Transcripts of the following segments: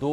2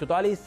44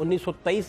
1923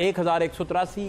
1183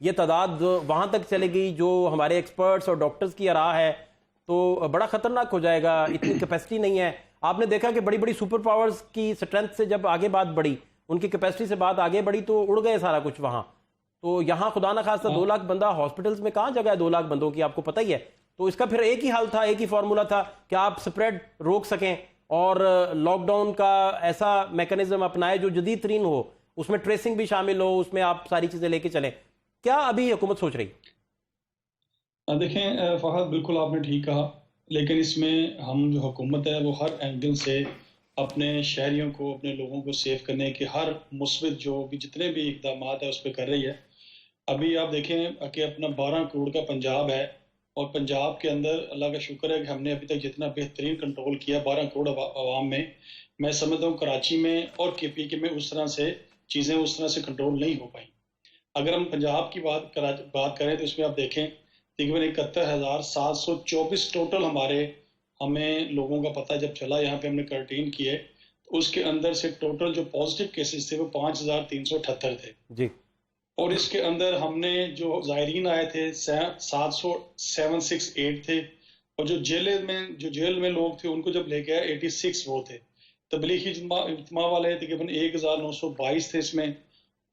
یہ تعداد وہاں تک چلے گی جو ہمارے ایکسپرٹس اور ڈاکٹرز کی راہ ہے تو بڑا خطرناک ہو جائے گا. اتنی کیپیسٹی نہیں ہے. آپ نے دیکھا کہ بڑی بڑی سپر پاورز کی سٹرینتھ سے جب آگے بات بڑھی, ان کی کیپیسٹی سے بات آگے بڑھی تو اڑ گئے سارا کچھ وہاں. تو یہاں خدا نہ خواستہ 2 لاکھ بندہ ہاسپٹلز میں کہاں جگہ ہے 2 لاکھ بندوں کی, آپ کو پتہ ہی ہے. تو اس کا پھر ایک ہی حل تھا, ایک ہی فارمولا تھا کہ آپ سپریڈ روک سکیں اور لاک ڈاؤن کا ایسا میکنزم اپنائے جو جدید ترین ہو, اس میں ٹریسنگ بھی شامل ہو, اس میں آپ ساری چیزیں لے کے چلیں. کیا ابھی حکومت سوچ رہی؟ دیکھیں فہد, بالکل آپ نے ٹھیک کہا, لیکن اس میں ہم جو حکومت ہے وہ ہر اینگل سے اپنے شہریوں کو, اپنے لوگوں کو سیو کرنے کے ہر مثبت جو بھی جتنے بھی اقدامات ہیں اس پہ کر رہی ہے. ابھی آپ دیکھیں کہ اپنا 12 کروڑ کا پنجاب ہے, اور پنجاب کے اندر اللہ کا شکر ہے کہ ہم نے ابھی تک جتنا بہترین کنٹرول کیا 12 کروڑ عوام میں سمجھتا ہوں کراچی میں اور کے پی کے میں اس طرح سے چیزیں اس طرح سے کنٹرول نہیں ہو پائیں. اگر ہم پنجاب کی بات کریں تو اس میں آپ دیکھیں تقریباً 71,724 ٹوٹل ہمیں لوگوں کا پتہ جب چلا, یہاں پہ ہم نے کرنٹین کیے, اس کے اندر سے ٹوٹل جو پازیٹیو کیسز تھے وہ 5,378 تھے جی. اور اس کے اندر ہم نے جو زائرین آئے تھے 768 تھے, اور جو جیل میں لوگ تھے ان کو جب لے کے 86 وہ تھے. تبلیغی اجتماع والے تقریباً 1,922 تھے اس میں,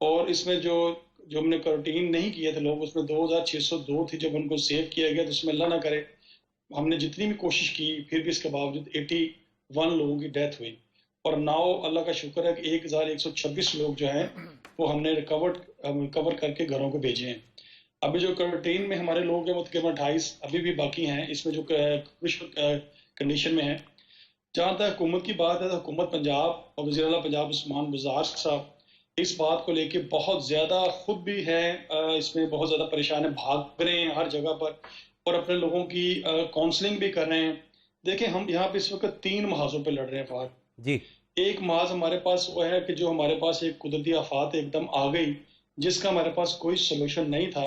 اور اس میں جو ہم نے کرنٹین نہیں کیے تھے لوگ, اس میں 2,602 تھے. جب ان کو سیو کیا گیا تو اس میں اللہ نہ کرے ہم نے جتنی بھی کوشش کی پھر بھی اس کے باوجود 81 لوگوں کی ڈیتھ ہوئی, اور ناؤ اللہ کا شکر ہے کہ 1,126 لوگ جو ہیں وہ ہم نے ریکور کر کے گھروں کو بھیجے ہیں. ابھی جو کرنٹین میں ہمارے لوگ ہیں وہ تقریباً 28 ابھی بھی باقی ہیں, اس میں جو کچھ کنڈیشن میں ہیں. جہاں تک حکومت کی بات ہے تو حکومت پنجاب اور وزیر اعلیٰ پنجاب عثمان بزدار صاحب اس بات کو لے کے بہت زیادہ خود بھی ہے اس میں بہت زیادہ پریشان ہیں, بھاگ رہے ہیں ہر جگہ پر اور اپنے لوگوں کی کاؤنسلنگ بھی کر رہے ہیں. دیکھیں ہم یہاں پہ اس وقت 3 محاذوں پہ لڑ رہے ہیں فہد جی. ایک محاذ ہمارے پاس وہ ہے کہ جو ہمارے پاس ایک قدرتی آفات ایک دم آ گئی جس کا ہمارے پاس کوئی سولوشن نہیں تھا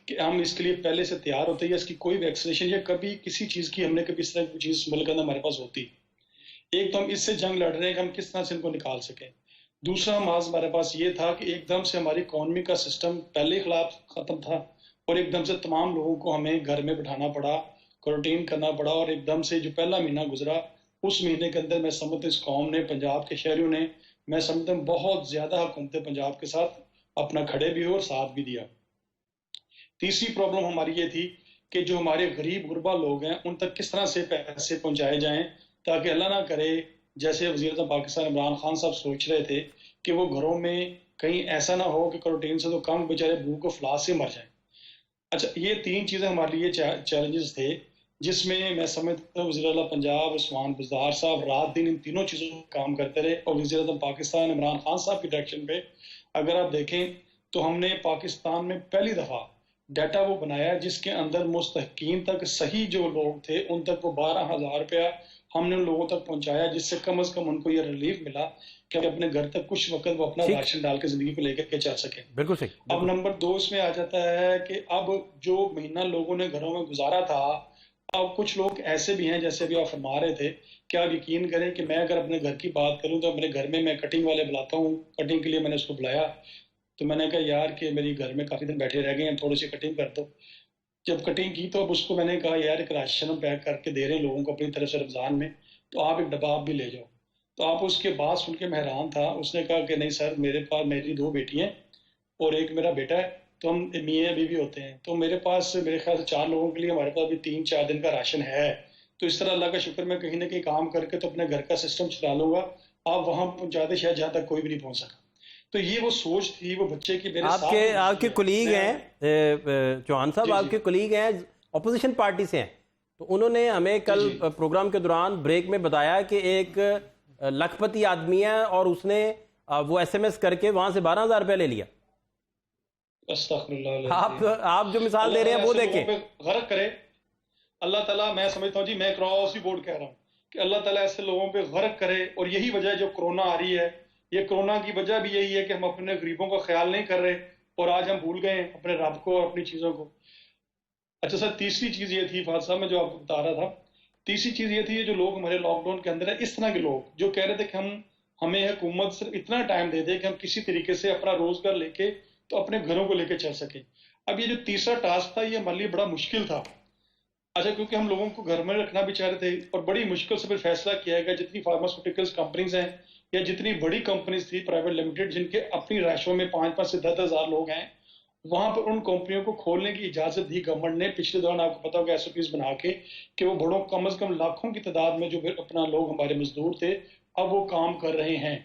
کہ ہم اس کے لیے پہلے سے تیار ہوتے, یا اس کی کوئی ویکسینیشن یا کبھی کسی چیز کی ہم نے کبھی اس طرح کی چیز ملک اندر ہمارے پاس ہوتی. ایک تو ہم اس سے جنگ لڑ رہے ہیں کہ ہم کس طرح سے ان کو نکال سکیں. دوسرا محاذ ہمارے پاس یہ تھا کہ ایک دم سے ہماری اکانومی کا سسٹم پہلے خلاف ختم تھا اور ایک دم سے تمام لوگوں کو ہمیں گھر میں بٹھانا پڑا, کوارنٹین کرنا پڑا, اور ایک دم سے جو پہلا مہینہ گزرا اس مہینے کے اندر میں سمجھتا ہوں اس قوم نے, پنجاب کے شہریوں نے, میں سمجھتا ہوں بہت زیادہ حکومت پنجاب کے ساتھ اپنا کھڑے بھی ہو اور ساتھ بھی دیا. تیسری پرابلم ہماری یہ تھی کہ جو ہمارے غریب غربا لوگ ہیں ان تک کس طرح سے پیسے پہنچائے جائیں تاکہ اللہ نہ کرے جیسے وزیر اعظم پاکستان عمران خان صاحب سوچ رہے تھے کہ وہ گھروں میں کہیں ایسا نہ ہو کہ کرنٹین سے تو کم بیچارے بھوک و افلاس سے مر جائیں. اچھا یہ 3 چیزیں ہمارے لیے چیلنجز تھے جس میں سمجھتا ہوں وزیر اعلیٰ پنجاب عثمان بزدار صاحب رات دن ان تینوں چیزوں پر کام کرتے رہے, اور وزیر اعظم پاکستان عمران خان صاحب کی ڈائریکشن پہ اگر آپ دیکھیں تو ہم نے پاکستان میں پہلی دفعہ ڈیٹا وہ بنایا جس کے اندر مستحقین تک صحیح جو لوگ تھے ان تک وہ 12,000 روپیہ ہم نے ان لوگوں تک پہنچایا, جس سے کم از کم ان کو یہ ریلیف ملا کہ اپنے گھر تک کچھ وقت وہ اپنا راشن ڈال کے زندگی کو لے کے چل سکیں. بالکل صحیح. اب نمبر 2 اس میں آ جاتا ہے کہ اب جو مہینہ لوگوں نے گھروں میں گزارا تھا, اب کچھ لوگ ایسے بھی ہیں جیسے بھی آپ فرما رہے تھے کہ آپ یقین کریں کہ میں اگر اپنے گھر کی بات کروں تو اپنے گھر میں کٹنگ والے بلاتا ہوں, کٹنگ کے لیے میں نے اس کو بلایا تو میں نے کہا یار کہ میری گھر میں کافی دن بیٹھے رہ گئے ہیں, تھوڑی سی کٹنگ کر دو. جب کٹنگ کی تو اب اس کو میں نے کہا یار ایک راشن ہم پیک کر کے دے رہے ہیں لوگوں کو اپنی طرف سے رمضان میں, تو آپ ایک ڈبہ آپ بھی لے جاؤ. تو آپ اس کے بعد سن کے میں حیران تھا. اس نے کہا کہ نہیں سر میرے پاس میری 2 بیٹی ہیں اور ایک میرا بیٹا ہے, تو ہم میاں بیوی ہوتے ہیں, تو میرے پاس میرے خیال سے 4 لوگوں کے لیے ہمارے پاس بھی 3-4 دن کا راشن ہے. تو اس طرح اللہ کا شکر میں کہیں نہ کہیں کام کر کے تو اپنے گھر کا سسٹم چلا لوں گا. آپ وہاں پہنچاتے شاید جہاں تک کوئی بھی نہیں پہنچ سکا. تو یہ وہ سوچ تھی وہ بچے کی میرے ساتھ. آپ کے کولیگ ہیں چوہان صاحب, آپ کے کولیگ ہیں اپوزیشن پارٹی سے ہیں, تو انہوں نے ہمیں کل پروگرام کے دوران بریک میں بتایا کہ ایک لکھپتی آدمی ہے اور اس نے وہ ایس ایم ایس کر کے وہاں سے 12,000 روپے لے لیا. استغفر اللہ. آپ جو مثال دے رہے ہیں وہ دیکھیں. غرق کرے اللہ تعالیٰ, میں سمجھتا ہوں جی میں کراس ہی بورڈ کہہ رہا ہوں کہ اللہ تعالیٰ ایسے لوگوں پہ غرق کرے. اور یہی وجہ ہے جو کرونا آ رہی ہے, یہ کرونا کی وجہ بھی یہی ہے کہ ہم اپنے غریبوں کا خیال نہیں کر رہے اور آج ہم بھول گئے اپنے رب کو اور اپنی چیزوں کو. اچھا سر تیسری چیز یہ تھی فاضل صاحب میں جو آپ کو بتا رہا تھا, تیسری چیز یہ تھی جو لوگ ہمارے لاک ڈاؤن کے اندر ہیں اس طرح کے لوگ جو کہہ رہے تھے کہ ہمیں حکومت صرف اتنا ٹائم دے دے کہ ہم کسی طریقے سے اپنا روزگار لے کے تو اپنے گھروں کو لے کے چل سکیں. اب یہ جو تیسرا ٹاسک تھا یہ ہمارے لیے بڑا مشکل تھا. اچھا کیونکہ ہم لوگوں کو گھر میں رکھنا بھی چاہ رہے تھے اور بڑی مشکل سے پھر فیصلہ کیا گیا جتنی فارماسیوٹیکلز کمپنیز ہیں یا جتنی بڑی کمپنیز تھی پرائیویٹ لمیٹڈ جن کے اپنی راشوں میں 5 سے 10 ہزار لوگ ہیں, وہاں پر ان کمپنیوں کو کھولنے کی اجازت دی گورنمنٹ نے پچھلے دوران. آپ کو پتا ہوگا SOPs بنا کے کہ وہ بڑوں کم از کم لاکھوں کی تعداد میں جو اپنا لوگ ہمارے مزدور تھے اب وہ کام کر رہے ہیں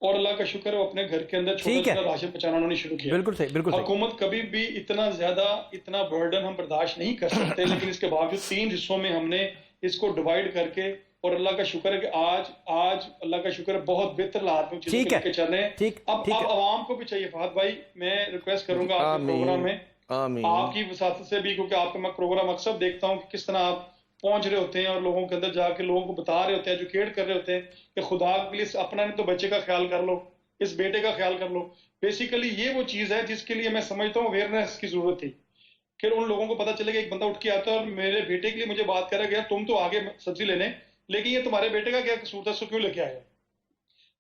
اور اللہ کا شکر ہے وہ اپنے گھر کے اندر چھوٹا چھوٹا راشن پہنچانا انہوں نے شروع کیا. بالکل صحیح, بالکل صحیح. حکومت کبھی بھی اتنا برڈن ہم برداشت نہیں کر سکتے لیکن اس کے باوجود 3 حصوں میں ہم نے اس کو ڈیوائیڈ کر کے, اور اللہ کا شکر ہے کہ آج اللہ کا شکر ہے بہت بہتر حالات میں چیزوں کو لے کے چل رہے ہیں. اب عوام کو بھی چاہیے. فہد بھائی میں ریکویسٹ کروں گا آپ کے پروگرام میں آپ کی وساطت سے بھی, کیونکہ آپ کا میں پروگرام اکثر دیکھتا ہوں کہ کس طرح آپ پہنچ رہے ہوتے ہیں اور لوگوں کے اندر جا کے لوگوں کو بتا رہے ہوتے ہیں, ایجوکیٹ کر رہے ہوتے ہیں کہ خدا کے لیے اپنا نہیں تو بچے کا خیال کر لو, اس بیٹے کا خیال کر لو. بیسیکلی یہ وہ چیز ہے جس کے لیے میں سمجھتا ہوں اویئرنیس کی ضرورت تھی کہ ان لوگوں کو پتا چلے کہ ایک بندہ اٹھ کے آتا ہے اور میرے بیٹے کے لیے مجھے بات کرا گیا تم تو آگے سبزی لینے لیکن یہ تمہارے بیٹے کا کیا قصور تھا, سو کیوں لے کے آیا.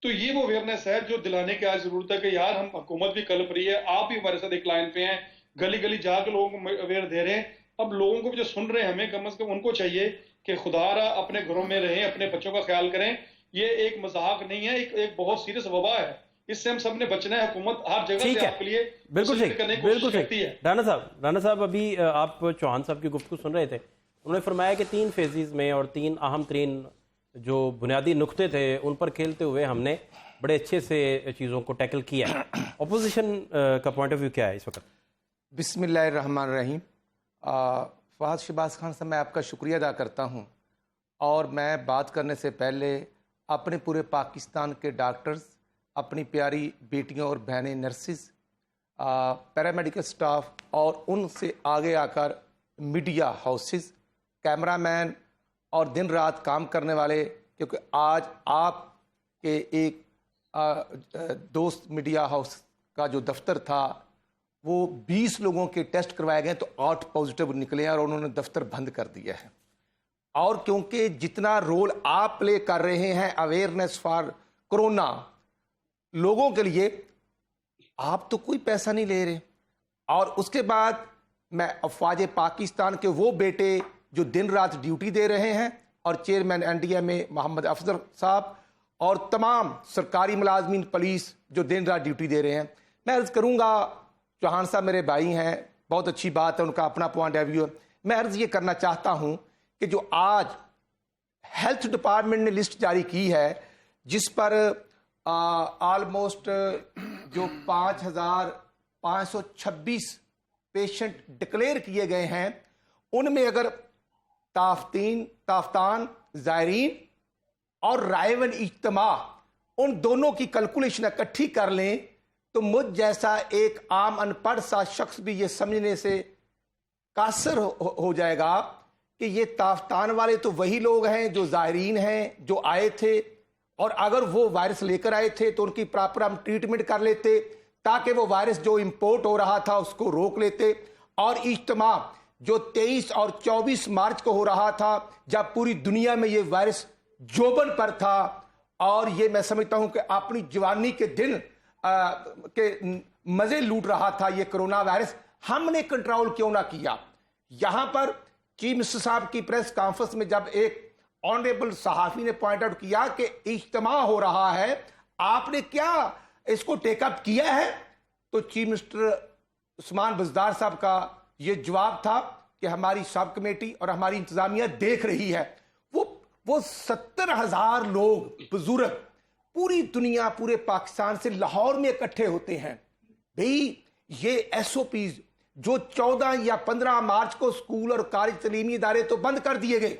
تو یہ وہ اویئرنیس ہے جو دلانے کی آج ضرورت ہے کہ یار ہم حکومت بھی کلپ رہی ہے, آپ بھی ہمارے ساتھ ایک لائن پہ ہیں, گلی گلی جا کے لوگوں کو اویئر دے رہے ہیں. اب لوگوں کو بھی جو سن رہے ہیں ہمیں کم از کم ان کو چاہیے کہ خدا را اپنے گھروں میں رہیں, اپنے بچوں کا خیال کریں. یہ ایک مذاق نہیں ہے, ایک بہت سیریس وبا ہے, اس سے ہم سب نے بچنا ہے. حکومت ہر جگہ سے آپ کے لیے بالکل کرنے کی کوشش کرتی ہے. رانا صاحب ابھی آپ چوہان صاحب کی گفتگو سن رہے تھے, انہوں نے فرمایا کہ 3 فیزز میں اور 3 اہم ترین جو بنیادی نقطے تھے ان پر کھیلتے ہوئے ہم نے بڑے اچھے سے چیزوں کو ٹیکل کیا ہے. اپوزیشن کا پوائنٹ آف ویو کیا ہے اس وقت؟ بسم اللہ الرحمن الرحیم. فہد شہباز خان صاحب میں آپ کا شکریہ ادا کرتا ہوں, اور میں بات کرنے سے پہلے اپنے پورے پاکستان کے ڈاکٹرز, اپنی پیاری بیٹیوں اور بہنیں نرسز, پیرامیڈیکل سٹاف اور ان سے آگے آ کر میڈیا ہاؤسز, کیمرہ مین اور دن رات کام کرنے والے, کیونکہ آج آپ کے ایک دوست میڈیا ہاؤس کا جو دفتر تھا وہ 20 لوگوں کے ٹیسٹ کروائے گئے تو 8 پازیٹیو نکلے ہیں اور انہوں نے دفتر بند کر دیا ہے. اور کیونکہ جتنا رول آپ پلے کر رہے ہیں اویئرنیس فار کرونا لوگوں کے لیے, آپ تو کوئی پیسہ نہیں لے رہے. اور اس کے بعد میں افواج پاکستان کے وہ بیٹے جو دن رات ڈیوٹی دے رہے ہیں, اور چیئرمین NDMA محمد افضل صاحب اور تمام سرکاری ملازمین پولیس جو دن رات ڈیوٹی دے رہے ہیں, میں عرض کروں گا چوہان صاحب میرے بھائی ہیں, بہت اچھی بات ہے, ان کا اپنا پوائنٹ آف ویو ہے. میں عرض یہ کرنا چاہتا ہوں کہ جو آج ہیلتھ ڈپارٹمنٹ نے لسٹ جاری کی ہے جس پر آلموسٹ جو 5526 پیشنٹ ڈکلیئر کیے گئے ہیں, ان میں اگر تافتان زائرین اور رائے اجتماع ان دونوں کی کیلکولیشن اکٹھی کر لیں تو مجھ جیسا ایک عام ان پڑھ سا شخص بھی یہ سمجھنے سے قاصر ہو جائے گا کہ یہ تافتان والے تو وہی لوگ ہیں جو زائرین ہیں جو آئے تھے, اور اگر وہ وائرس لے کر آئے تھے تو ان کی پراپر ہم ٹریٹمنٹ کر لیتے تاکہ وہ وائرس جو امپورٹ ہو رہا تھا اس کو روک لیتے. اور اجتماع جو 23 اور 24 مارچ کو ہو رہا تھا جب پوری دنیا میں یہ وائرس جوبن پر تھا, اور یہ میں سمجھتا ہوں کہ اپنی جوانی کے دن کے مزے لوٹ رہا تھا یہ کرونا وائرس, ہم نے کنٹرول کیوں نہ کیا؟ یہاں پر چیف منسٹر صاحب کی پریس کانفرنس میں جب ایک آنریبل صحافی نے پوائنٹ آؤٹ کیا کہ اجتماع ہو رہا ہے, آپ نے کیا اس کو ٹیک اپ کیا ہے, تو چیف منسٹر عثمان بزدار صاحب کا یہ جواب تھا کہ ہماری سب کمیٹی اور ہماری انتظامیہ دیکھ رہی ہے. وہ 70,000 لوگ بزرگ پوری دنیا پورے پاکستان سے لاہور میں اکٹھے ہوتے ہیں. بھئی یہ SOPs جو 14 یا 15 مارچ کو اسکول اور کالج تعلیمی ادارے تو بند کر دیے گئے,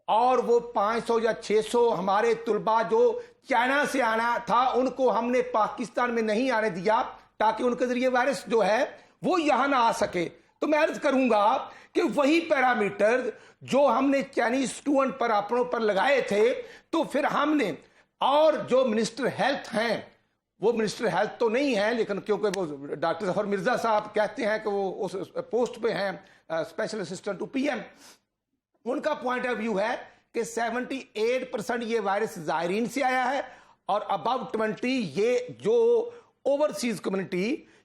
اور وہ 500 یا 600 ہمارے طلباء جو چائنا سے آنا تھا ان کو ہم نے پاکستان میں نہیں آنے دیا تاکہ ان کے ذریعے وائرس جو ہے وہ یہاں نہ آ سکے. تو میں عرض کروں گا کہ وہی پیرامیٹر جو ہم نے چائنیز اسٹوڈنٹ پر اپنوں پر لگائے تھے, تو پھر ہم نے, اور جو منسٹر ہیلتھ ہیں وہ منسٹر ہیلتھ تو نہیں ہے لیکن کیونکہ وہ ڈاکٹر ظفر مرزا صاحب کہتے ہیں کہ وہ اس پوسٹ پہ ہیں اسپیشل اسسٹنٹ ٹو PM, ان کا پوائنٹ آف ویو ہے کہ 78% یہ وائرس زائرین سے آیا ہے, اور اباؤٹ 20 یہ جو اوورسیز کمیونٹی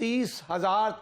30,000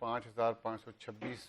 5,526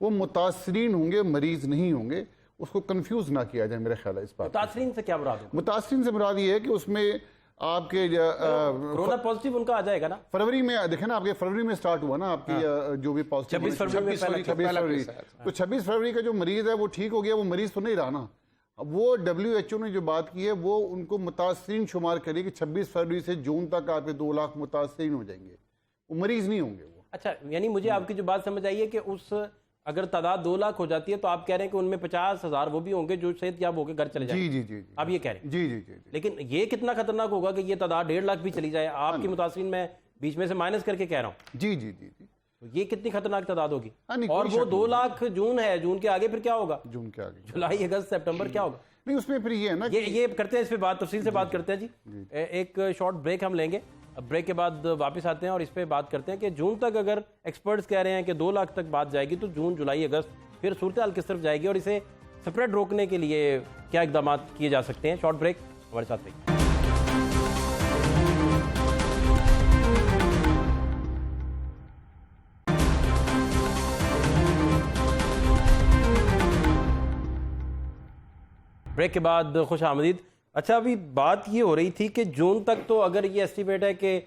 وہ متاثرین ہوں گے، مریض نہیں ہوں گے. اس کو کنفیوز نہ کیا جائے میرا خیال ہے اس بات. متاثرین سے کیا مراد ہے؟ متاثرین سے مراد یہ ہے کہ اس میں آپ کے کورونا پازیٹیو ان کا آ جائے گا نا فروری میں، دیکھیں نا آپ کے فروری میں سٹارٹ ہوا نا آپ کی جو بھی پازیٹیو 26 فروری میں 26 فروری. تو 26 فروری کا جو مریض ہے وہ ٹھیک ہو گیا، وہ مریض تو نہیں رہا نا. وہ WHO نے جو بات کی ہے وہ ان کو متاثرین شمار کری کہ 26 فروری سے جون تک آپ کے 2 لاکھ متاثرین ہو جائیں گے، وہ مریض نہیں ہوں گے وہ. اچھا، یعنی مجھے آپ کی جو بات سمجھ آئی ہے کہ اس اگر تعداد 2 لاکھ ہو جاتی ہے تو آپ کہہ رہے ہیں کہ ان میں 50,000 وہ بھی ہوں گے جو صحت یاب ہو کے گھر چلے جائیں. جی آپ یہ کہہ رہے ہیں. جی. لیکن یہ کتنا خطرناک ہوگا کہ یہ تعداد 1.5 لاکھ بھی چلی جائے. آپ کی متاثرین میں بیچ میں سے مائنس کر کے کہہ رہا ہوں. جی. تو یہ کتنی خطرناک تعداد ہوگی. نہیں، اور وہ 2 لاکھ جون ہے، جون کے آگے پھر کیا ہوگا؟ جون کے آگے جولائی، اگست، سپٹمبر کیا ہوگا؟ نہیں، اس میں پھر یہ ہے نا یہ کرتے ہیں، اس پہ بات تفصیل سے بات کرتے ہیں. جی ایک شارٹ بریک ہم لیں گے، بریک کے بعد واپس آتے ہیں اور اس پہ بات کرتے ہیں کہ جون تک اگر ایکسپرٹس کہہ رہے ہیں کہ 2 لاکھ تک بات جائے گی تو جون، جولائی، اگست پھر صورتحال کس طرف جائے گی اور اسے سپریڈ روکنے کے لیے کیا اقدامات کیے جا سکتے ہیں. شارٹ بریک، ہمارے ساتھ رہیے. بریک کے بعد خوش آمدید. اچھا، ابھی بات یہ ہو رہی تھی کہ جون تک تو اگر یہ ایسٹیمیٹ ہے کہ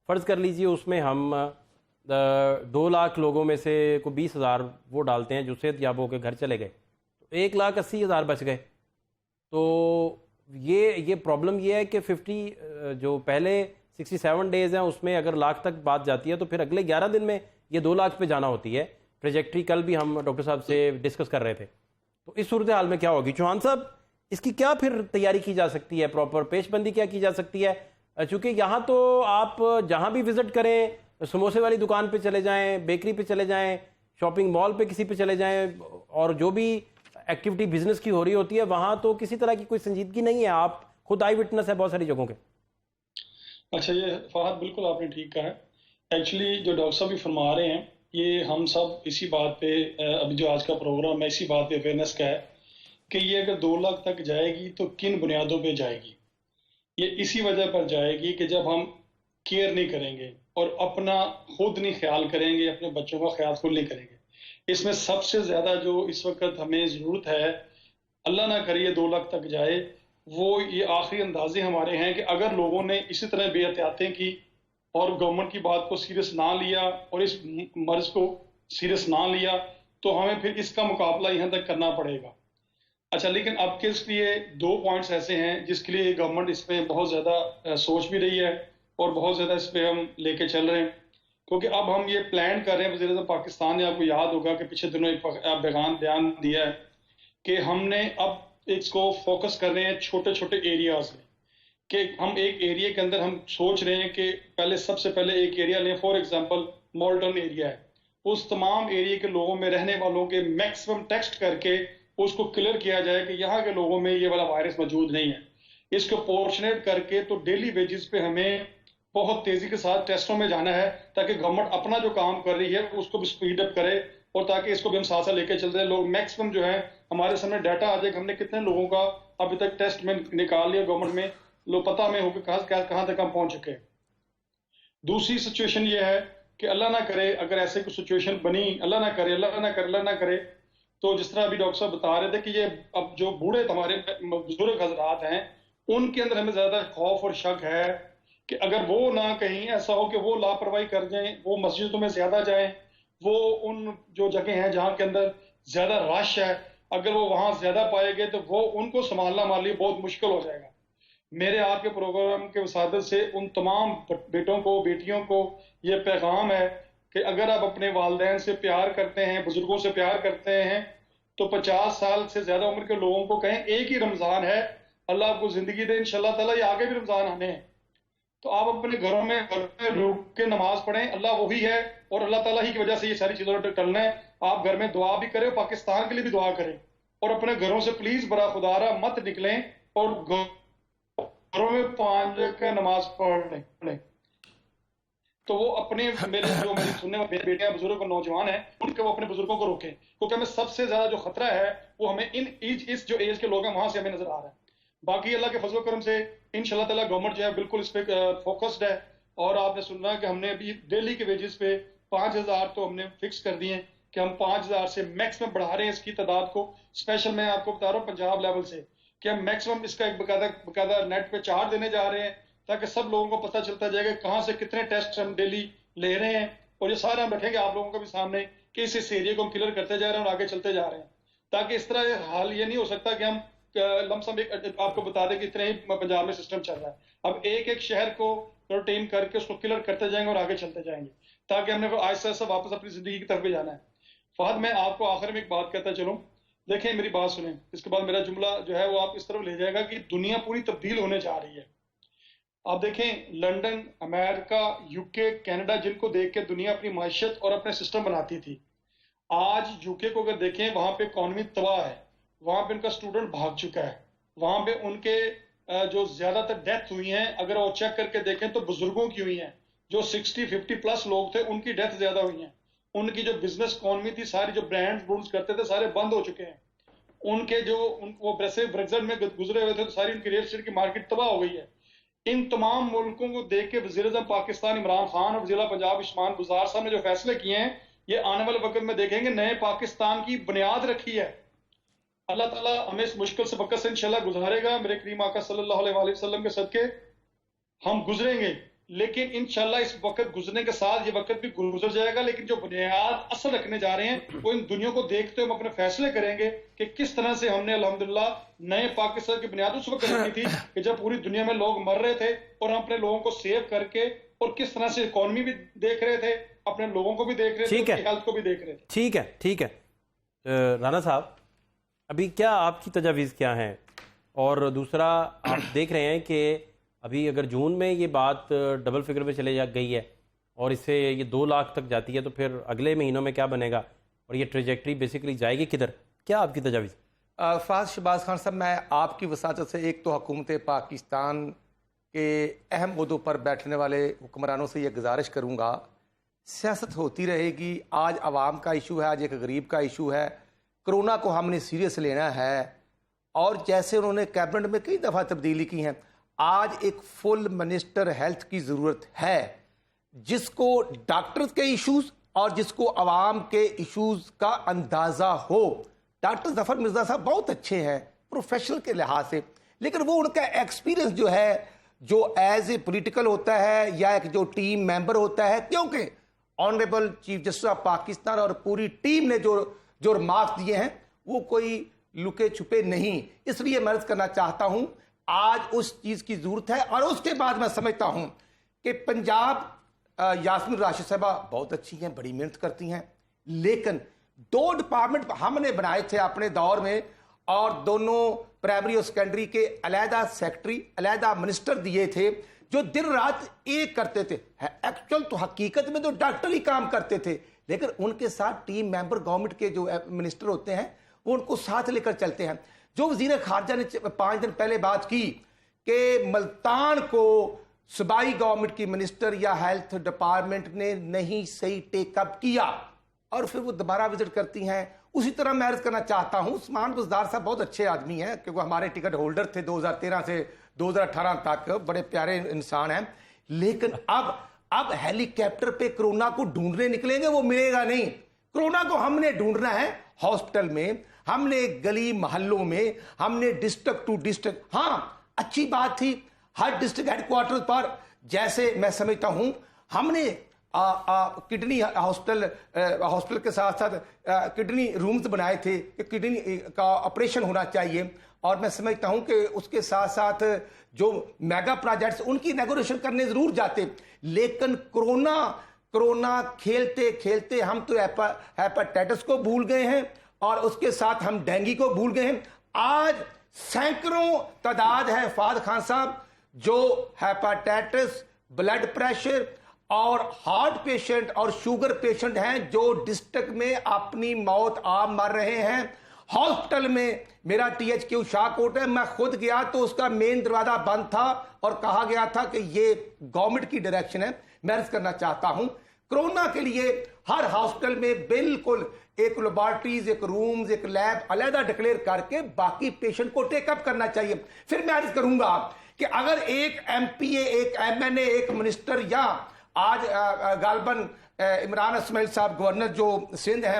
فرض کر لیجئے اس میں ہم 2 لاکھ لوگوں میں سے کوئی 20,000 وہ ڈالتے ہیں جو صحت یاب ہو کے گھر چلے گئے، تو 1,80,000 بچ گئے. تو یہ پرابلم یہ ہے کہ 50 جو پہلے 67 ڈیز ہیں اس میں اگر لاکھ تک بات جاتی ہے تو پھر اگلے 11 دن میں یہ 2 لاکھ پہ جانا ہوتی ہے. ٹریجیکٹری کل بھی ہم ڈاکٹر صاحب سے ڈسکس کر رہے تھے. تو اس صورتحال میں کیا ہوگی؟ چوہان صاحب، اس کی کیا پھر تیاری کی جا سکتی ہے، پراپر پیش بندی کیا کی جا سکتی ہے؟ چونکہ یہاں تو آپ جہاں بھی وزٹ کریں، سموسے والی دکان پہ چلے جائیں، بیکری پہ چلے جائیں، شاپنگ مال پہ کسی پہ چلے جائیں، اور جو بھی ایکٹیویٹی بزنس کی ہو رہی ہوتی ہے وہاں تو کسی طرح کی کوئی سنجیدگی نہیں ہے. آپ خود آئی وٹنس ہے بہت ساری جگہوں کے. اچھا، یہ فہد بالکل آپ نے ٹھیک کہا ہے. ایکچولی جو ڈاکٹر صاحب بھی فرما رہے ہیں، یہ ہم سب اسی بات پہ، ابھی جو آج کا پروگرام ہے اسی بات پہ اویئرنیس کا ہے کہ یہ اگر 2 لاکھ تک جائے گی تو کن بنیادوں پہ جائے گی. یہ اسی وجہ پر جائے گی کہ جب ہم کیئر نہیں کریں گے اور اپنا خود نہیں خیال کریں گے، اپنے بچوں کا خیال خود نہیں کریں گے. اس میں سب سے زیادہ جو اس وقت ہمیں ضرورت ہے، اللہ نہ کرے 2 لاکھ تک جائے، وہ یہ آخری اندازے ہمارے ہیں کہ اگر لوگوں نے اسی طرح بے احتیاطیں کی اور گورنمنٹ کی بات کو سیریس نہ لیا اور اس مرض کو سیریس نہ لیا تو ہمیں پھر اس کا مقابلہ یہاں تک کرنا پڑے گا. اچھا، لیکن اب کے اس لیے 2 پوائنٹس ایسے ہیں جس کے لیے گورنمنٹ اس میں بہت زیادہ سوچ بھی رہی ہے اور بہت زیادہ اس پہ ہم لے کے چل رہے ہیں. کیونکہ اب ہم یہ پلان کر رہے ہیں، وزیر اعظم پاکستان نے، آپ کو یاد ہوگا کہ پچھلے دنوں ایک بیان دیا ہے کہ ہم نے اب اس کو فوکس کر رہے ہیں چھوٹے چھوٹے ایریاز میں، کہ ہم ایک ایریا کے اندر ہم سوچ رہے ہیں کہ سب سے پہلے ایک ایریا لیں. فار ایگزامپل مالٹن ایریا ہے، اس تمام ایریا کے لوگوں میں رہنے والوں کے میکسیمم ٹیسٹ کر کے اس کو کلیئر کیا جائے کہ یہاں کے لوگوں میں یہ والا وائرس موجود نہیں ہے. اس کو پورشنیٹ کر کے تو ڈیلی بیسس پہ ہمیں بہت تیزی کے ساتھ ٹیسٹوں میں جانا ہے تاکہ گورنمنٹ اپنا جو کام کر رہی ہے اس کو بھی سپیڈ اپ کرے اور تاکہ اس کو بھی ہم ساتھ ساتھ لے کے چل رہے ہیں. لوگ میکسیمم جو ہے ہمارے سامنے ڈیٹا آ جائے کہ ہم نے کتنے لوگوں کا ابھی تک ٹیسٹ میں نکال لیا گورنمنٹ میں، لوگ پتہ ہمیں ہو کہ کہاں تک ہم پہنچ چکے. دوسری سچویشن یہ ہے کہ اللہ نہ کرے اگر ایسے کوئی سچویشن بنی، اللہ نہ کرے تو جس طرح ابھی ڈاکٹر صاحب بتا رہے تھے کہ یہ اب جو بوڑھے ہمارے بزرگ حضرات ہیں ان کے اندر ہمیں زیادہ خوف اور شک ہے کہ اگر وہ نہ کہیں ایسا ہو کہ وہ لاپرواہی کر جائیں، وہ مسجدوں میں زیادہ جائیں، وہ ان جو جگہ ہیں جہاں کے اندر زیادہ رش ہے اگر وہ وہاں زیادہ پائے گئے تو وہ ان کو سنبھالنا ہمارے لیے بہت مشکل ہو جائے گا. میرے آپ کے پروگرام کے وسادت سے ان تمام بیٹوں کو، بیٹیوں کو یہ پیغام ہے کہ اگر آپ اپنے والدین سے پیار کرتے ہیں، بزرگوں سے پیار کرتے ہیں تو 50 سال سے زیادہ عمر کے لوگوں کو کہیں ایک ہی رمضان ہے، اللہ آپ کو زندگی دے انشاءاللہ تعالیٰ، یہ آگے بھی رمضان آنے ہیں، تو آپ اپنے گھروں میں رک کے نماز پڑھیں. اللہ وہی ہے اور اللہ تعالیٰ ہی کی وجہ سے یہ ساری چیزوں کا ٹلنا ہے. آپ گھر میں دعا بھی کریں، پاکستان کے لیے بھی دعا کریں اور اپنے گھروں سے پلیز برا خدا رہا مت نکلیں اور گھروں میں 5 کا نماز پڑھ لیں. تو وہ اپنے میری سننے والے بیٹیاں، بزرگ اور نوجوان ہیں، ان کے وہ اپنے بزرگوں کو روکیں کیونکہ ہمیں سب سے زیادہ جو خطرہ ہے وہ ہمیں اس جو ایج کے لوگ ہیں وہاں سے ہمیں نظر آ رہا ہے. باقی اللہ کے فضل و کرم سے انشاءاللہ تعالیٰ گورنمنٹ جو ہے بالکل اس پہ فوکسڈ ہے اور آپ نے سننا کہ ہم نے ابھی ڈیلی کے ویجز پہ 5,000 تو ہم نے فکس کر دیے ہیں کہ ہم 5000 سے میکسیمم بڑھا رہے ہیں اس کی تعداد کو. اسپیشل میں آپ کو بتا رہا ہوں پنجاب لیول سے کہ ہم میکسیمم اس کا ایک باقاعدہ نیٹ پہ چارٹ دینے جا رہے ہیں تاکہ سب لوگوں کو پتہ چلتا جائے گا کہاں سے کتنے ٹیسٹ ہم ڈیلی لے رہے ہیں. اور یہ سارا ہم رکھیں گے آپ لوگوں کو بھی سامنے کہ اس ایریا کو ہم کلیئر کرتے جا رہے ہیں اور آگے چلتے جا رہے ہیں, تاکہ اس طرح حال یہ نہیں ہو سکتا کہ ہم لمسم آپ کو بتا دیں کہ اتنے ہی پنجاب میں سسٹم چل رہا ہے. اب ایک ایک شہر کو روٹین کر کے اس کو کلیئر کرتے جائیں گے اور آگے چلتے جائیں گے تاکہ ہم نے آہستہ آہستہ واپس اپنی زندگی کی طرف بھی جانا ہے. فہد, میں آپ کو آخر میں ایک بات کہتا چلوں, دیکھیں میری بات سنیں, اس کے بعد میرا جملہ جو ہے وہ آپ اس طرف لے جائے گا کہ دنیا پوری تبدیل ہونے جا رہی ہے. آپ دیکھیں لنڈن, امریکہ, یو کے, کینیڈا, جن کو دیکھ کے دنیا اپنی معیشت اور اپنے سسٹم بناتی تھی, آج یو کے کو اگر دیکھیں وہاں پہ اکانومی تباہ ہے, وہاں پہ ان کا اسٹوڈنٹ بھاگ چکا ہے, وہاں پہ ان کے جو زیادہ تر ڈیتھ ہوئی ہیں اگر وہ چیک کر کے دیکھیں تو بزرگوں کی ہوئی ہیں, جو 60-50 پلس لوگ تھے ان کی ڈیتھ زیادہ ہوئی ہیں. ان کی جو بزنس اکانومی تھی, ساری جو برانڈز کرتے تھے سارے بند ہو چکے ہیں. ان کے جو وہ بریگزٹ میں گزرے ہوئے تھے تو ساری ان کی ریل اسٹیٹ کی مارکیٹ تباہ ہو گئی ہے. ان تمام ملکوں کو دیکھ کے وزیر اعظم پاکستان عمران خان اور ضلع پنجاب عثمان گزار صاحب نے جو فیصلے کیے ہیں, یہ آنے والے وقت میں دیکھیں گے نئے پاکستان کی بنیاد رکھی ہے. اللہ تعالیٰ ہمیں اس مشکل سے وقت سے انشاءاللہ گزارے گا. میرے کریم آقا صلی اللہ علیہ وآلہ وسلم کے صدقے ہم گزریں گے, لیکن انشاءاللہ اس وقت گزرنے کے ساتھ یہ وقت بھی گزر جائے گا. لیکن جو بنیاد اصل رکھنے جا رہے ہیں وہ ان دنیا کو دیکھتے ہم اپنے فیصلے کریں گے کہ کس طرح سے ہم نے الحمدللہ نئے پاکستان کی بنیاد اس وقت رکھی تھی کہ جب پوری دنیا میں لوگ مر رہے تھے اور ہم اپنے لوگوں کو سیو کر کے اور کس طرح سے اکانومی بھی دیکھ رہے تھے, اپنے لوگوں کو بھی دیکھ رہے تھے, ان کی ہیلتھ کو بھی دیکھ رہے تھے. ٹھیک ہے. رانا صاحب, ابھی کیا آپ کی تجاویز کیا ہیں؟ اور دوسرا, آپ دیکھ رہے ہیں کہ ابھی اگر جون میں یہ بات ڈبل فگر میں چلے گئی ہے اور اس سے یہ 2 لاکھ تک جاتی ہے تو پھر اگلے مہینوں میں کیا بنے گا اور یہ ٹریجیکٹری بیسیکلی جائے گی کدھر؟ کیا آپ کی تجاویز؟ فہد شہباز خان صاحب, میں آپ کی وساطت سے ایک تو حکومت پاکستان کے اہم عہدوں پر بیٹھنے والے حکمرانوں سے یہ گزارش کروں گا, سیاست ہوتی رہے گی. آج عوام کا ایشو ہے, آج ایک غریب کا ایشو ہے. کرونا کو ہم نے سیریس لینا ہے, اور جیسے انہوں نے کیبنٹ میں کئی دفعہ تبدیلی کی ہیں, آج ایک فل منسٹر ہیلتھ کی ضرورت ہے جس کو ڈاکٹرز کے ایشوز اور جس کو عوام کے ایشوز کا اندازہ ہو. ڈاکٹر ظفر مرزا صاحب بہت اچھے ہیں پروفیشنل کے لحاظ سے, لیکن وہ ان کا ایکسپیرینس جو ہے, جو ایز اے پولیٹیکل ہوتا ہے یا ایک جو ٹیم ممبر ہوتا ہے, کیونکہ honourable chief justice of Pakistan اور پوری ٹیم نے جو ریمارکس دیے ہیں وہ کوئی لکے چھپے نہیں. اس لیے میں عرض کرنا چاہتا ہوں آج اس چیز کی ضرورت ہے. اور اس کے بعد میں سمجھتا ہوں کہ پنجاب, یاسمین راشد صاحبہ بہت اچھی ہیں, بڑی محنت کرتی ہیں, لیکن 2 ڈپارٹمنٹ ہم نے بنائے تھے اپنے دور میں, اور دونوں پرائمری اور سیکنڈری کے علیحدہ سیکٹری, علیحدہ منسٹر دیے تھے جو دن رات ایک کرتے تھے. ایکچوئل تو حقیقت میں تو ڈاکٹر ہی کام کرتے تھے, لیکن ان کے ساتھ ٹیم ممبر گورنمنٹ کے جو منسٹر ہوتے ہیں وہ ان کو ساتھ لے کر چلتے ہیں. جو وزیر خارجہ نے 5 دن پہلے بات کی کہ ملتان کو صوبائی گورنمنٹ کی منسٹر یا ہیلتھ ڈپارٹمنٹ نے نہیں صحیح ٹیک اپ کیا, اور پھر وہ دوبارہ وزٹ کرتی ہیں. اسی طرح میں عرض کرنا چاہتا ہوں عثمان بزدار صاحب بہت اچھے آدمی ہیں, کیونکہ ہمارے ٹکٹ ہولڈر تھے 2013 سے 2018 تک, بڑے پیارے انسان ہیں. لیکن اب ہیلی کاپٹر پہ کرونا کو ڈھونڈنے نکلیں گے, وہ ملے گا نہیں. کرونا کو ہم نے ڈھونڈنا ہے ہاسپٹل میں, ہم نے گلی محلوں میں, ہم نے ڈسٹرکٹ ٹو ڈسٹرکٹ. ہاں اچھی بات تھی ہر ڈسٹرکٹ ہیڈ کوارٹر پر, جیسے میں سمجھتا ہوں ہم نے کڈنی ہاسپٹل کے ساتھ ساتھ کڈنی رومز بنائے تھے کہ کڈنی کا آپریشن ہونا چاہیے, اور میں سمجھتا ہوں کہ اس کے ساتھ ساتھ جو میگا پروجیکٹس ان کی نیگوشیشن کرنے ضرور جاتے. لیکن کرونا کھیلتے کھیلتے ہم تو ہیپاٹائٹس کو بھول گئے ہیں, اور اس کے ساتھ ہم ڈینگی کو بھول گئے ہیں. آج سینکڑوں تعداد ہے فہد خان صاحب جو ہیپاٹائٹس, بلڈ پریشر اور ہارٹ پیشنٹ اور شوگر پیشنٹ ہیں جو ڈسٹرکٹ میں اپنی موت آپ مر رہے ہیں. ہاسپٹل میں میرا THQ شاہکوٹ ہے, میں خود گیا تو اس کا مین دروازہ بند تھا اور کہا گیا تھا کہ یہ گورنمنٹ کی ڈائریکشن ہے. میں عرض کرنا چاہتا ہوں کرونا کے لیے ہر ہاسپٹل میں بالکل ایک لیبارٹریز, ایک رومز, ایک لیب علیحدہ ڈکلیئر کر کے باقی پیشنٹ کو ٹیک اپ کرنا چاہیے. پھر میں عرض کروں گا کہ اگر ایک MPA, ایک MNA, ایک منسٹر, یا آج غالباً عمران اسماعیل صاحب گورنر جو سندھ ہیں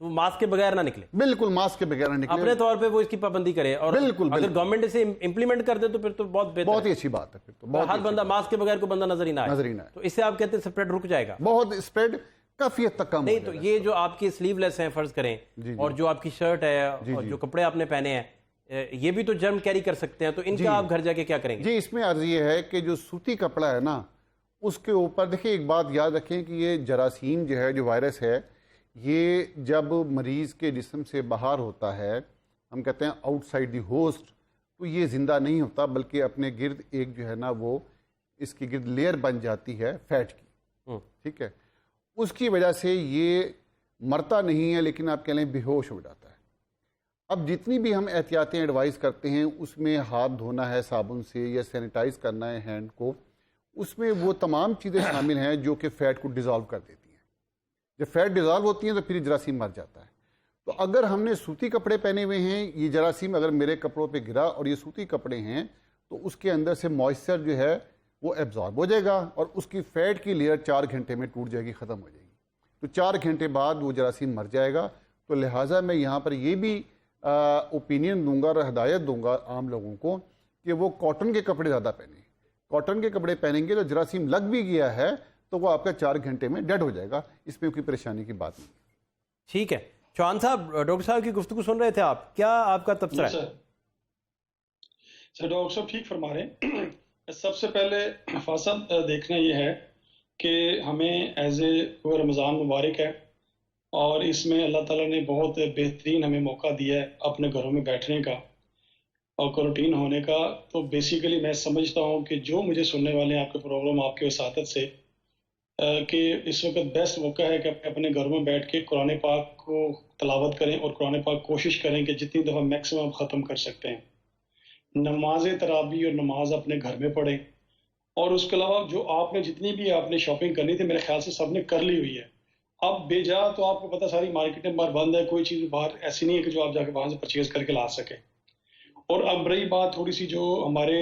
تو وہ ماسک کے بغیر نہ نکلے, بالکل ماسک کے بغیر نہ نکلے, اپنے طور پہ وہ اس کی پابندی کرے, اور بالکل اگر گورنمنٹ اسے امپلیمنٹ کر دے تو پھر تو بہت بہتر, بہت ہی اچھی بات ہے. پھر تو ہر بندہ ماسک کے بغیر کوئی بندہ نظر ہی نہ آئے, تو اس سے آپ کہتے ہیں اسپریڈ رک جائے گا, بہت اسپریڈ کافی حد تک کم. نہیں تو یہ جو آپ کی سلیو لیس ہیں فرض کریں, اور جو آپ کی شرٹ ہے اور جو کپڑے آپ نے پہنے ہیں, یہ بھی تو جرم کیری کر سکتے ہیں, تو ان کا آپ گھر جا کے کیا کریں گے؟ جی اس میں عرض یہ ہے کہ جو سوتی کپڑا ہے نا, اس کے اوپر دیکھیں ایک بات یاد رکھیں کہ یہ جراثیم جو ہے, جو وائرس ہے, یہ جب مریض کے جسم سے باہر ہوتا ہے, ہم کہتے ہیں آؤٹ سائڈ دی ہوسٹ, تو یہ زندہ نہیں ہوتا بلکہ اپنے گرد ایک جو ہے نا وہ اس کی گرد لیئر بن جاتی ہے فیٹ کی, ٹھیک ہے, اس کی وجہ سے یہ مرتا نہیں ہے لیکن آپ کہہ لیں بے ہوش ہو جاتا ہے. اب جتنی بھی ہم احتیاطیں ایڈوائز کرتے ہیں اس میں ہاتھ دھونا ہے صابن سے یا سینیٹائز کرنا ہے ہینڈ کو, اس میں وہ تمام چیزیں شامل ہیں جو کہ فیٹ کو ڈیزالو کر دیتی ہیں. جب فیٹ ڈیزالو ہوتی ہیں تو پھر جراثیم مر جاتا ہے. تو اگر ہم نے سوتی کپڑے پہنے ہوئے ہیں, یہ جراثیم اگر میرے کپڑوں پہ گرا اور یہ سوتی کپڑے ہیں, تو اس کے اندر سے موئسچر جو ہے وہ ایبزارب ہو جائے گا اور اس کی فیٹ کی لیئر 4 گھنٹے میں ٹوٹ جائے گی, ختم ہو جائے گی. تو 4 گھنٹے بعد وہ جراثیم مر جائے گا. تو لہٰذا میں یہاں پر یہ بھی اوپینین دوں گا اور ہدایت دوں گا عام لوگوں کو کہ وہ کاٹن کے کپڑے زیادہ پہنیں. کاٹن کے کپڑے پہنیں گے تو جراثیم لگ بھی گیا ہے تو وہ آپ کا 4 گھنٹے میں ڈیڈ ہو جائے گا, اس میں کوئی پریشانی کی بات نہیں. ٹھیک ہے چوہان صاحب, ڈاکٹر صاحب کی گفتگو سن رہے تھے آپ, کیا آپ کا تبصرہ ہے؟ سر ڈاکٹر صاحب ٹھیک فرما رہے ہیں. سب سے پہلے فاصل دیکھنا یہ ہے کہ ہمیں ایز اے رمضان مبارک ہے اور اس میں اللہ تعالیٰ نے بہت بہترین ہمیں موقع دیا ہے اپنے گھروں میں بیٹھنے کا اور کوارنٹین ہونے کا. تو بیسیکلی میں سمجھتا ہوں کہ جو مجھے سننے والے ہیں آپ کے پروگرام آپ کے وساطت سے, کہ اس وقت بیسٹ موقع ہے کہ اپنے گھروں میں بیٹھ کے قرآن پاک کو تلاوت کریں اور قرآن پاک کوشش کریں کہ جتنی دفعہ میکسیمم ختم کر سکتے ہیں. نماز تراویح اور نماز اپنے گھر میں پڑھیں, اور اس کے علاوہ جو آپ نے جتنی بھی آپ نے شاپنگ کرنی تھی میرے خیال سے سب نے کر لی ہوئی ہے. اب بے جا تو آپ کو پتہ ساری مارکیٹیں باہر بند ہے, کوئی چیز باہر ایسی نہیں ہے کہ جو آپ جا کے وہاں سے پرچیز کر کے لا سکیں. اور اب رہی بات تھوڑی سی جو ہمارے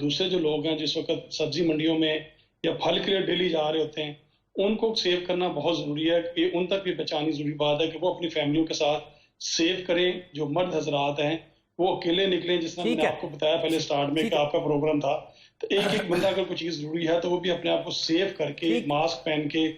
دوسرے جو لوگ ہیں جس وقت سبزی منڈیوں میں یا پھل کے لیے ڈیلی جا رہے ہوتے ہیں, ان کو سیو کرنا بہت ضروری ہے, کہ ان تک بھی بچانی ضروری بات ہے کہ وہ اپنی فیملیوں کے ساتھ سیو کریں. جو مرد حضرات ہیں وہ اکیلے نکلیں, جس طرح میں نے آپ کو بتایا پہلے سٹارٹ میں کہ آپ کا پروگرام تھا, تو ایک بندہ اگر کوئی چیز ضروری ہے تو وہ بھی اپنے آپ کو سیو کر کے ماسک پہن کے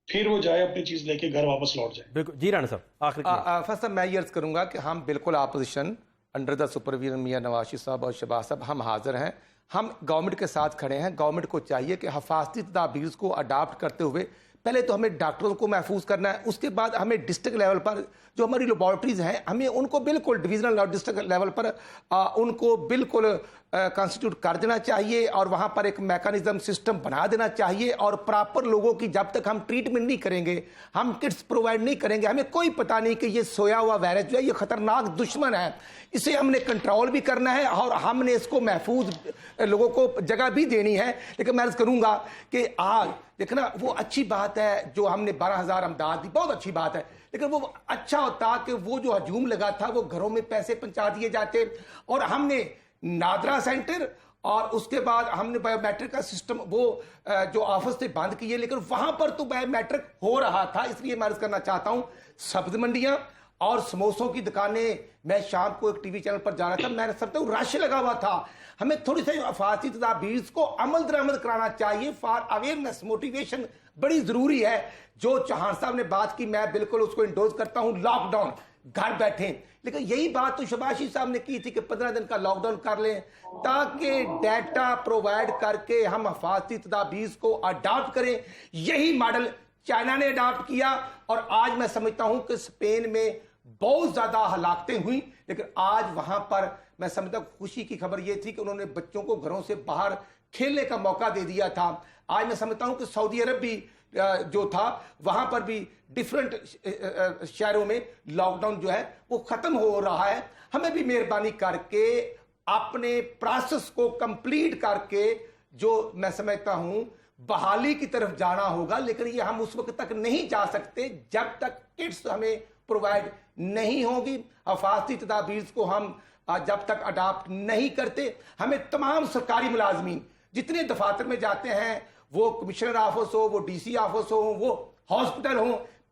پھر وہ جائے اپنی چیز لے کے گھر واپس لوٹ جائے. بالکل جی رانا صاحب فرسٹ میں یہ عرض کروں گا کہ ہم بالکل opposition under the supervision Mian Nawaz Sharif صاحب اور شہباز صاحب ہم حاضر ہیں, ہم گورنمنٹ کے ساتھ کھڑے ہیں. گورنمنٹ کو چاہیے کہ حفاظتی تدابیر کو اڈاپٹ کرتے ہوئے پہلے تو ہمیں ڈاکٹروں کو محفوظ کرنا ہے, اس کے بعد ہمیں ڈسٹرکٹ لیول پر جو ہماری لیبارٹریز ہیں ہمیں ان کو بالکل ڈویژنل اور ڈسٹرکٹ لیول پر ان کو بالکل کانسٹیٹیوٹ کر دینا چاہیے, اور وہاں پر ایک میکانزم سسٹم بنا دینا چاہیے. اور پراپر لوگوں کی جب تک ہم ٹریٹمنٹ نہیں کریں گے, ہم کٹس پرووائڈ نہیں کریں گے, ہمیں کوئی پتہ نہیں کہ یہ سویا ہوا وائرس جو ہے یہ خطرناک دشمن ہے, اسے ہم نے کنٹرول بھی کرنا ہے اور ہم نے اس کو محفوظ لوگوں کو جگہ بھی دینی ہے. لیکن میں عرض کروں گا کہ آج دیکھنا وہ اچھی بات ہے جو ہم نے 12,000 امداد دی, بہت اچھی بات ہے, لیکن وہ اچھا ہوتا کہ وہ جو ہجوم لگا تھا وہ گھروں میں پیسے پہنچا دیے جاتے, اور ہم نے نادرا سینٹر اور اس کے بعد ہم نے بایو میٹرک کا سسٹم وہ جو آفس سے بند کیے, لیکن وہاں پر تو بایو میٹرک ہو رہا تھا. اس لیے میں عرض کرنا چاہتا ہوں سبز منڈیاں اور سموسوں کی دکانیں, میں شام کو ایک ٹی وی چینل پر جا رہا تھا, میں سمجھتا ہوں رش لگا ہوا تھا. ہمیں تھوڑی سی حفاظتی تدابیر کو عمل درآمد کرانا چاہیے. فار اویئرنیس موٹیویشن بڑی ضروری ہے. جو چوہان صاحب نے بات کی میں بالکل اس کو انڈوز کرتا ہوں, لاک ڈاؤن گھر بیٹھیں, لیکن یہی بات تو شہباز شریف صاحب نے کی تھی کہ 15 دن کا لاک ڈاؤن کر لیں تاکہ ڈیٹا پرووائڈ کر کے ہم حفاظتی تدابیر کو اڈاپٹ کریں. یہی ماڈل چائنا نے اڈاپٹ کیا, اور آج میں سمجھتا ہوں کہ اسپین میں بہت زیادہ ہلاکتیں ہوئیں, لیکن آج وہاں پر میں سمجھتا ہوں خوشی کی خبر یہ تھی کہ انہوں نے بچوں کو گھروں سے باہر کھیلنے کا موقع دے دیا تھا. آج میں سمجھتا ہوں کہ سعودی عرب بھی جو تھا وہاں پر بھی ڈیفرنٹ شہروں میں لاک ڈاؤن جو ہے وہ ختم ہو رہا ہے. ہمیں بھی مہربانی کر کے اپنے پروسیس کو کمپلیٹ کر کے جو میں سمجھتا ہوں بحالی کی طرف جانا ہوگا, لیکن یہ ہم اس وقت تک نہیں جا سکتے جب تک کٹس ہمیں پرووائڈ نہیں ہوگی. حفاظتی تدابیر کو ہم جب تک اڈاپٹ نہیں کرتے, ہمیں تمام سرکاری ملازمین جتنے دفاتر میں جاتے ہیں, وہ کمشنر آفس ہو, وہ ڈی سی آفس ہو, وہ ہاسپٹل ہوں,